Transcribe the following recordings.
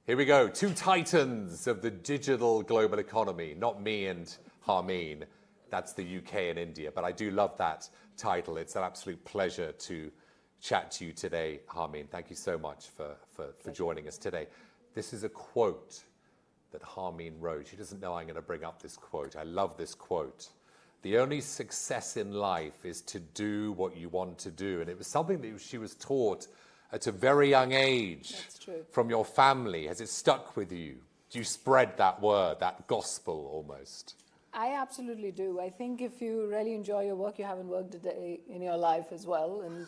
Here we go. Two titans of the digital global economy. Not me and Harmeen. That's the UK and India. But I do love that title. It's an absolute pleasure to chat to you today, Harmeen. Thank you so much for joining us today. This is a quote that Harmeen wrote. She doesn't know I'm going to bring up this quote. I love this quote. The only success in life is to do what you want to do. And it was something that she was taught at a very young age. That's true. From your family. Has it stuck with you? Do you spread that word, that gospel almost? I absolutely do. I think if you really enjoy your work, you haven't worked a day in your life as well. And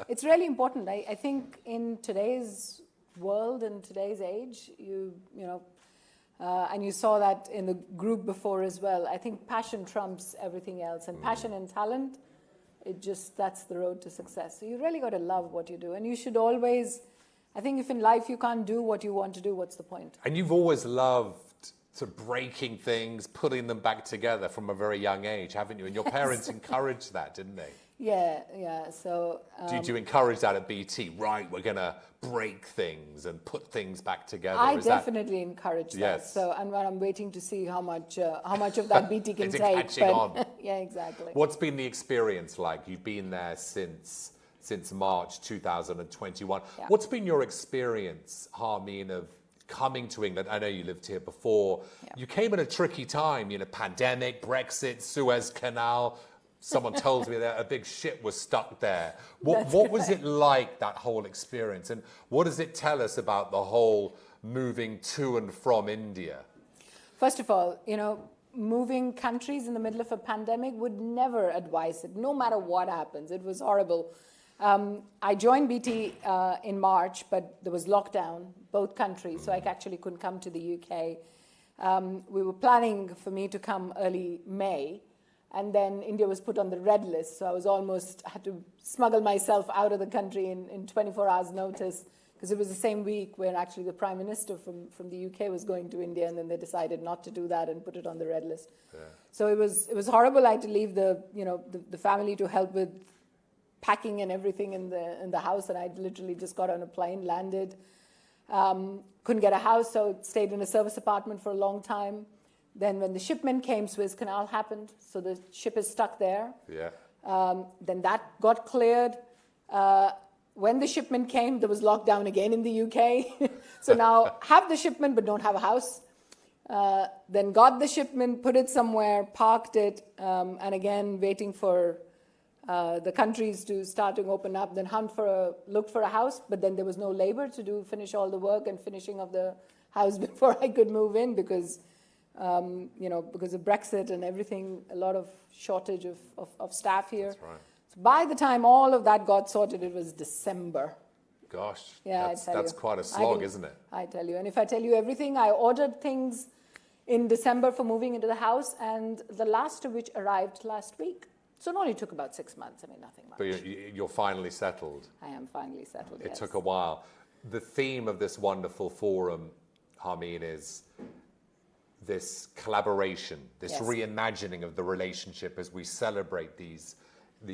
it's really important. I think in today's world and today's age, and you saw that in the group before as well, I think passion trumps everything else. And passion and talent, that's the road to success. So you really got to love what you do. And you should always, I think if in life you can't do what you want to do, what's the point? And you've always loved sort of breaking things, putting them back together from a very young age, haven't you? And your parents encouraged that, didn't they? Yeah. So do you encourage that at BT? Right, we're going to break things and put things back together. I definitely encourage that. Yes. So I'm waiting to see how much of that BT can Is it take. catching on? Yeah, exactly. What's been the experience like? You've been there since March 2021. Yeah. What's been your experience, Harmeen, of coming to England? I know you lived here before. Yeah. You came at a tricky time, pandemic, Brexit, Suez Canal. Someone told me that a big ship was stuck there. What was it like, that whole experience? And what does it tell us about the whole moving to and from India? First of all, moving countries in the middle of a pandemic, would never advise it, no matter what happens. It was horrible. I joined BT in March, but there was lockdown, both countries, so I actually couldn't come to the UK. We were planning for me to come early May, and then India was put on the red list, so I had to smuggle myself out of the country in 24 hours notice, because it was the same week when actually the Prime Minister from the UK was going to India, and then they decided not to do that and put it on the red list. Yeah. So it was horrible. I had to leave the family to help with packing and everything in the house, and I literally just got on a plane, landed, couldn't get a house, so stayed in a service apartment for a long time. Then when the shipment came, Suez Canal happened, so the ship is stuck there. Yeah. Then that got cleared. When the shipment came, there was lockdown again in the UK. So now have the shipment but don't have a house. Then got the shipment, put it somewhere, parked it, and again waiting for the countries to start to open up, then looked for a house, but then there was no labor to finish all the work and finishing of the house before I could move in because of Brexit and everything, a lot of shortage of staff here. That's right. So by the time all of that got sorted, it was December. Gosh, yeah, that's quite a slog, isn't it? I tell you. And if I tell you everything, I ordered things in December for moving into the house, and the last of which arrived last week. So it only took about 6 months. I mean, nothing much. But you're finally settled. I am finally settled, It took a while. The theme of this wonderful forum, Harmeen, is this collaboration, this reimagining of the relationship as we celebrate these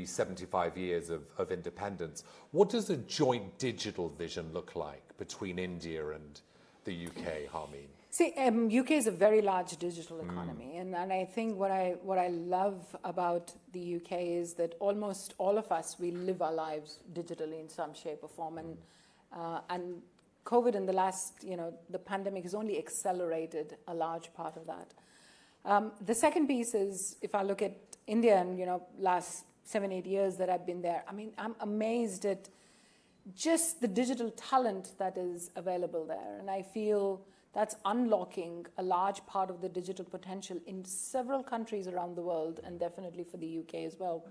75 years of independence. What does a joint digital vision look like between India and the UK, Harmeen? See, UK is a very large digital economy, and I think what I love about the UK is that almost all of us, we live our lives digitally in some shape or form, and COVID in the last, the pandemic has only accelerated a large part of that. The second piece is, if I look at India and, last 7-8 years that I've been there, I mean, I'm amazed at just the digital talent that is available there. And I feel that's unlocking a large part of the digital potential in several countries around the world, and definitely for the UK as well.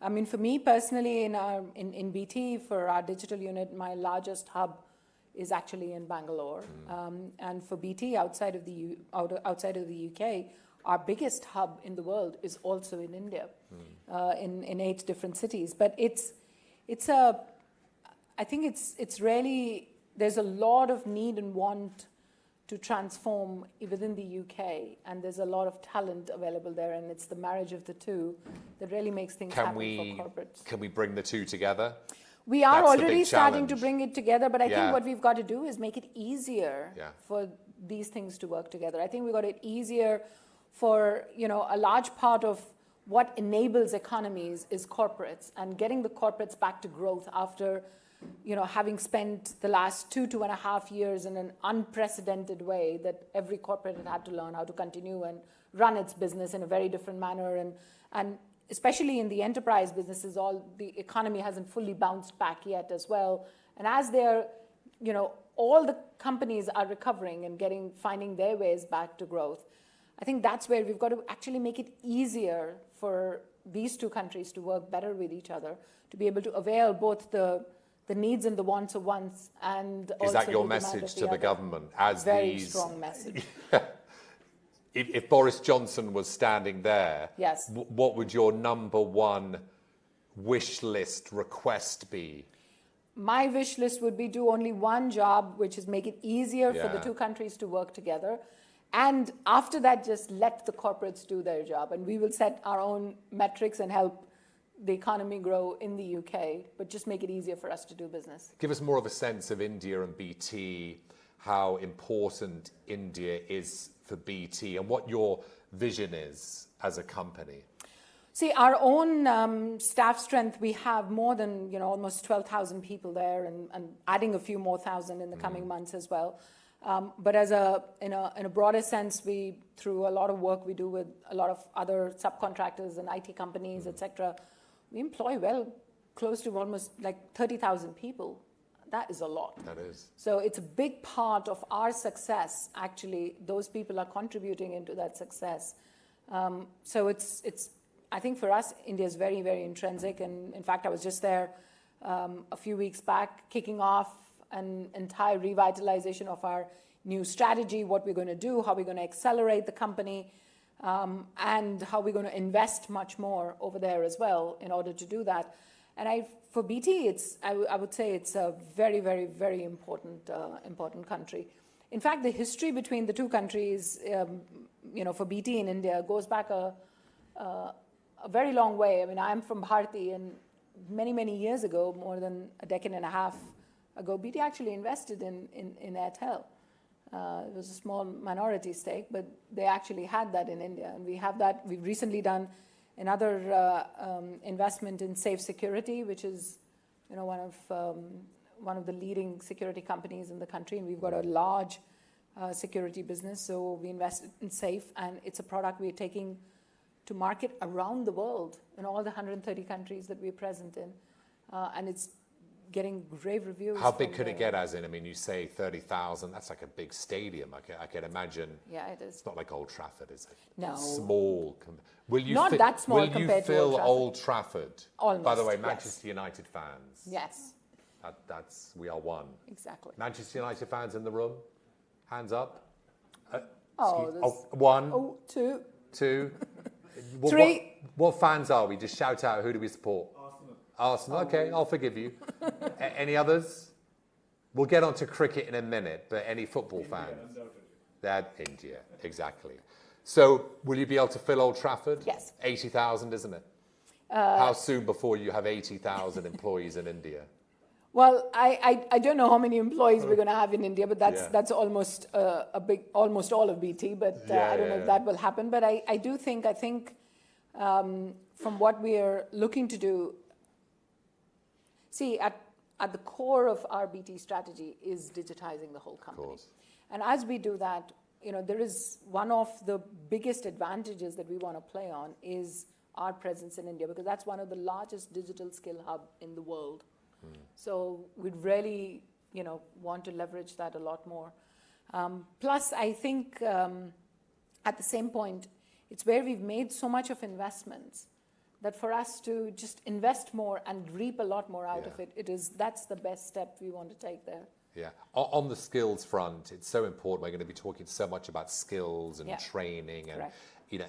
I mean, for me personally, in BT, for our digital unit, my largest hub is actually in Bangalore. And for BT, outside of the UK, our biggest hub in the world is also in India, in 8 different cities. But I think it's really, there's a lot of need and want to transform within the UK, and there's a lot of talent available there, and it's the marriage of the two that really makes things happen for corporates. Can we bring the two together? We are That's the already big starting to challenge. bring it together, but I Yeah. think what we've got to do is make it easier Yeah. for these things to work together. I think we've got it easier for, a large part of what enables economies is corporates, and getting the corporates back to growth after, having spent the last 2.5 years in an unprecedented way that every corporate had to learn how to continue and run its business in a very different manner. And especially in the enterprise businesses, the economy hasn't fully bounced back yet as well. And as they're, all the companies are recovering and finding their ways back to growth, I think that's where we've got to actually make it easier for these two countries to work better with each other, to be able to avail both the needs and the wants of one, and also Is that your the demand message of to the the other. government as Very these? strong message. If Boris Johnson was standing there, Yes. What would your number one wish list request be? My wish list would be do only one job, which is make it easier for the Yeah. two countries to work together. And after that, just let the corporates do their job. And we will set our own metrics and help the economy grow in the UK, but just make it easier for us to do business. Give us more of a sense of India and BT, how important India is for BT, and what your vision is as a company. See, our own staff strength, we have more than almost 12,000 people there, and adding a few more thousand in the coming months as well. But in a broader sense, through a lot of work we do with a lot of other subcontractors and IT companies, etc., we employ close to almost like 30,000 people. That is a lot. That is. So it's a big part of our success. Actually, those people are contributing into that success. So it's. I think for us, India is very, very intrinsic. And in fact, I was just there a few weeks back, kicking off an entire revitalization of our new strategy, what we're going to do, how we're going to accelerate the company, and how we're going to invest much more over there as well in order to do that. And for BT, I would say it's a very, very, very important country. In fact, the history between the two countries, for BT in India goes back a very long way. I mean, I'm from Bharti, and many, many years ago, more than a decade and a half ago, BT actually invested in Airtel. It was a small minority stake, but they actually had that in India, and we have that. We've recently done another investment in Safe Security, which is, one of the leading security companies in the country, and we've got a large security business. So we invested in Safe, and it's a product we're taking to market around the world in all the 130 countries that we're present in, and it's getting rave reviews. How big could it get, as in? I mean, you say 30,000. That's like a big stadium. I can imagine. Yeah, it is. It's not like Old Trafford, is it? No. Small. Will you Not that small compared to Will you fill Old Trafford? Almost, By the way, yes. Manchester United fans. Yes, We are one. exactly. Manchester United fans in the room? Hands up. There's One, two. two. Three. What fans are we? Just shout out. Who do we support? Arsenal. Okay, I'll forgive you. Any others? We'll get on to cricket in a minute, but any football fans? That India, exactly. So, will you be able to fill Old Trafford? Yes. 80,000, isn't it? How soon before you have 80,000 employees in India? Well, I don't know how many employees we're going to have in India, but that's almost almost all of BT. But I don't know if that will happen. But I think from what we are looking to do, see, at the core of our BT strategy is digitizing the whole company. Of course. And as we do that, there is one of the biggest advantages that we want to play on is our presence in India, because that's one of the largest digital skill hub in the world. So we'd really, want to leverage that a lot more. Plus, I think at the same point, it's where we've made so much of investments that for us to just invest more and reap a lot more out of it, that's the best step we want to take there. Yeah. On the skills front, it's so important. We're going to be talking so much about skills and training and,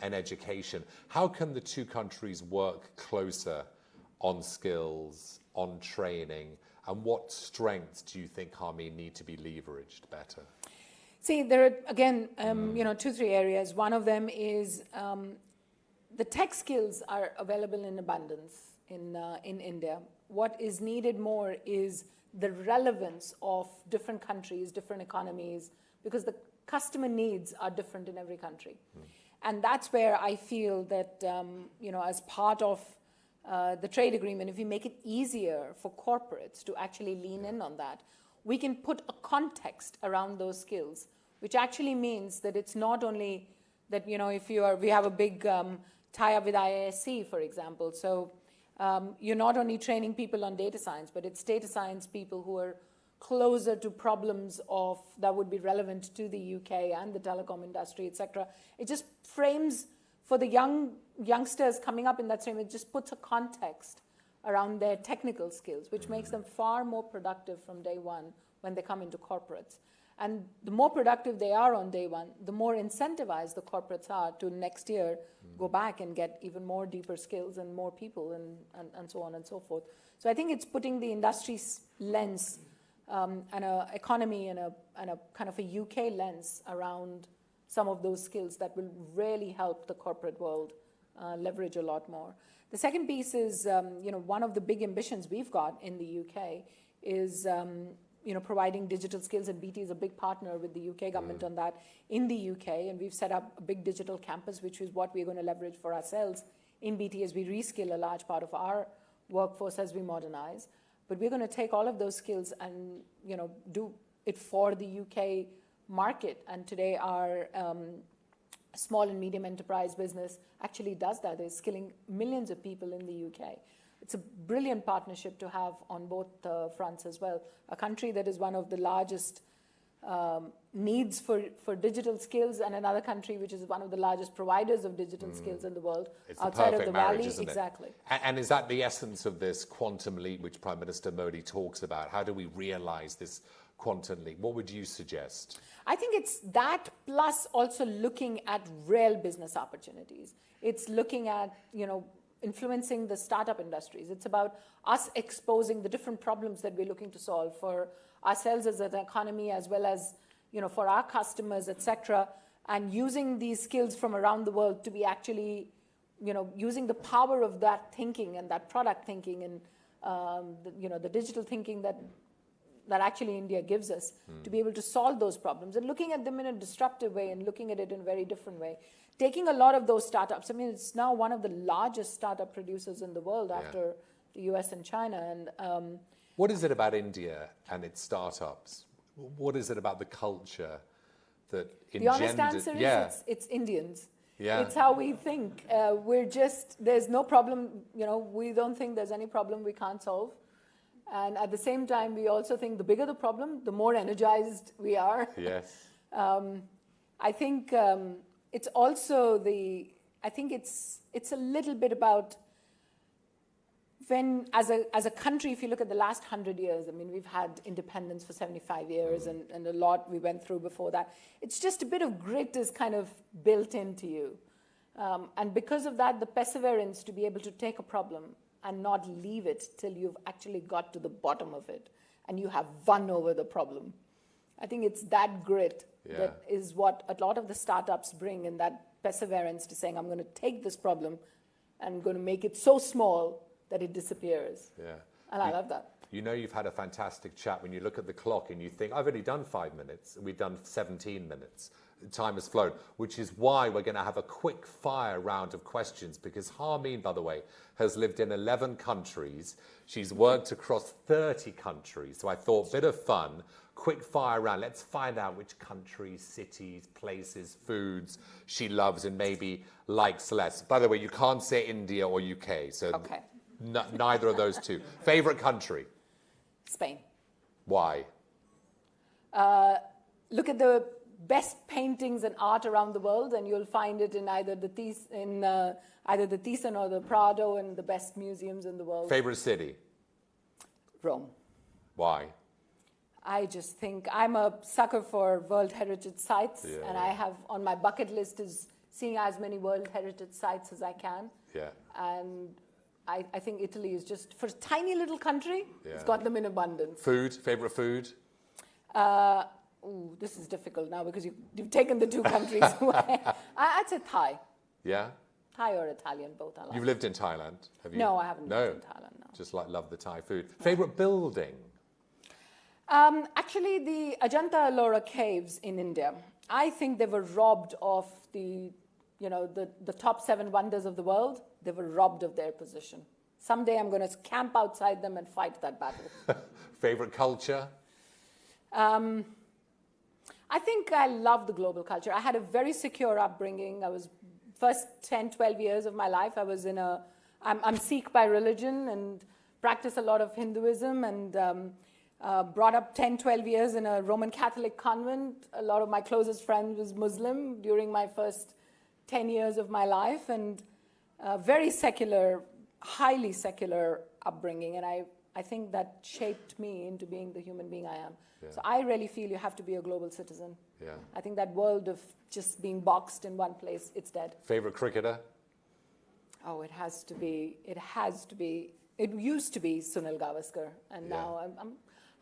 and education. How can the two countries work closer on skills, on training, and what strengths do you think, Harmeen, need to be leveraged better? See, there are, again, 2-3 areas. One of them is the tech skills are available in abundance in India. What is needed more is the relevance of different countries, different economies, because the customer needs are different in every country. And that's where I feel that, as part of the trade agreement, if we make it easier for corporates to actually lean in on that, we can put a context around those skills, which actually means that it's not only that, we have a big tie-up with IISc, for example. So you're not only training people on data science, but it's data science people who are closer to problems that would be relevant to the UK and the telecom industry, etc. It just frames for the youngsters coming up in that stream, it just puts a context around their technical skills, which makes them far more productive from day one when they come into corporates. And the more productive they are on day one, the more incentivized the corporates are to next year go back and get even more deeper skills and more people and so on and so forth. So I think it's putting the industry's lens and an economy and a kind of a UK lens around some of those skills that will really help the corporate world leverage a lot more. The second piece is, one of the big ambitions we've got in the UK is, providing digital skills, and BT is a big partner with the UK government on that in the UK, and we've set up a big digital campus, which is what we're going to leverage for ourselves in BT as we reskill a large part of our workforce as we modernize. But we're going to take all of those skills and, do it for the UK market. And today our small and medium enterprise business actually does that. They're skilling millions of people in the UK. It's a brilliant partnership to have on both fronts as well. A country that is one of the largest needs for digital skills, and another country which is one of the largest providers of digital skills in the world, it's outside of the marriage, valley. isn't it? Exactly. And is that the essence of this quantum leap which Prime Minister Modi talks about? How do we realize this quantum leap? What would you suggest? I think it's that, plus also looking at real business opportunities. It's looking at, influencing the startup industries. It's about us exposing the different problems that we're looking to solve for ourselves as an economy, as well as, for our customers, etc., and using these skills from around the world to be actually, using the power of that thinking and that product thinking and, the digital thinking that actually India gives us to be able to solve those problems, and looking at them in a disruptive way and looking at it in a very different way. Taking a lot of those startups, it's now one of the largest startup producers in the world after the US and China. And what is it about India and its startups? What is it about the culture that engendered? The honest answer is it's Indians. Yeah. It's how we think. There's no problem, we don't think there's any problem we can't solve. And at the same time, we also think the bigger the problem, the more energized we are. Yes. I think it's also it's a little bit about when, as a country, if you look at the last 100 years, we've had independence for 75 years and a lot we went through before that. It's just a bit of grit is kind of built into you. And because of that, the perseverance to be able to take a problem and not leave it till you've actually got to the bottom of it and you have won over the problem. I think it's that grit that is what a lot of the startups bring, and that perseverance to saying, I'm going to take this problem and I'm going to make it so small that it disappears. Yeah. And I love that. You've had a fantastic chat when you look at the clock and you think, I've only done 5 minutes, and we've done 17 minutes. Time has flown, which is why we're going to have a quick fire round of questions, because Harmeen, by the way, has lived in 11 countries. She's worked across 30 countries. So I thought, bit of fun, quick fire round. Let's find out which countries, cities, places, foods she loves and maybe likes less. By the way, you can't say India or UK, so neither of those two. Favorite country? Spain. Why? Look at the best paintings and art around the world, and you'll find it in either the Thyssen or the Prado, and the best museums in the world. Favorite city? Rome. Why? I just think I'm a sucker for World Heritage sites, and I have on my bucket list is seeing as many World Heritage sites as I can. Yeah. And I think Italy is just, for a tiny little country, it's got them in abundance. Food? Favorite food? Ooh, this is difficult now because you've taken the two countries away. I'd say Thai. Yeah? Thai or Italian, both I like. You've lived in Thailand, have you? No, I haven't lived in Thailand, no. Just like love the Thai food. Favorite building? Actually, the Ajanta Ellora caves in India. I think they were robbed of the top 7 wonders of the world. They were robbed of their position. Someday I'm going to camp outside them and fight that battle. Favorite culture? I think I love the global culture. I had a very secure upbringing. I was first 10, 12 years of my life, I was I'm Sikh by religion and practice a lot of Hinduism and brought up 10, 12 years in a Roman Catholic convent. A lot of my closest friends was Muslim during my first 10 years of my life, and very secular, highly secular upbringing. And I think that shaped me into being the human being I am. Yeah. So I really feel you have to be a global citizen. Yeah. I think that world of just being boxed in one place, it's dead. Favorite cricketer? Oh, it used to be Sunil Gavaskar, and now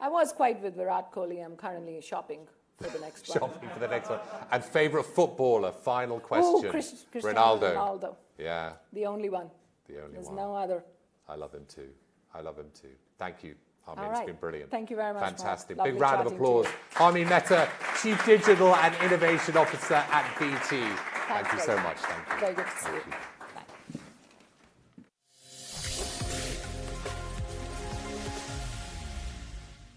I was quite with Virat Kohli. I'm currently shopping for the next one. Shopping for the next one. And favorite footballer, final question. Oh, Cristiano Ronaldo. Yeah. The only one. There's no other. I love him too. Thank you, Harmeen. All right. It's been brilliant. Thank you very much. Fantastic. Mark. Big Lovely round of chatting applause. to you. Harmeen Mehta, Chief Digital and Innovation Officer at BT. Thank you so much. Thank you. Very good to see Thank you. you.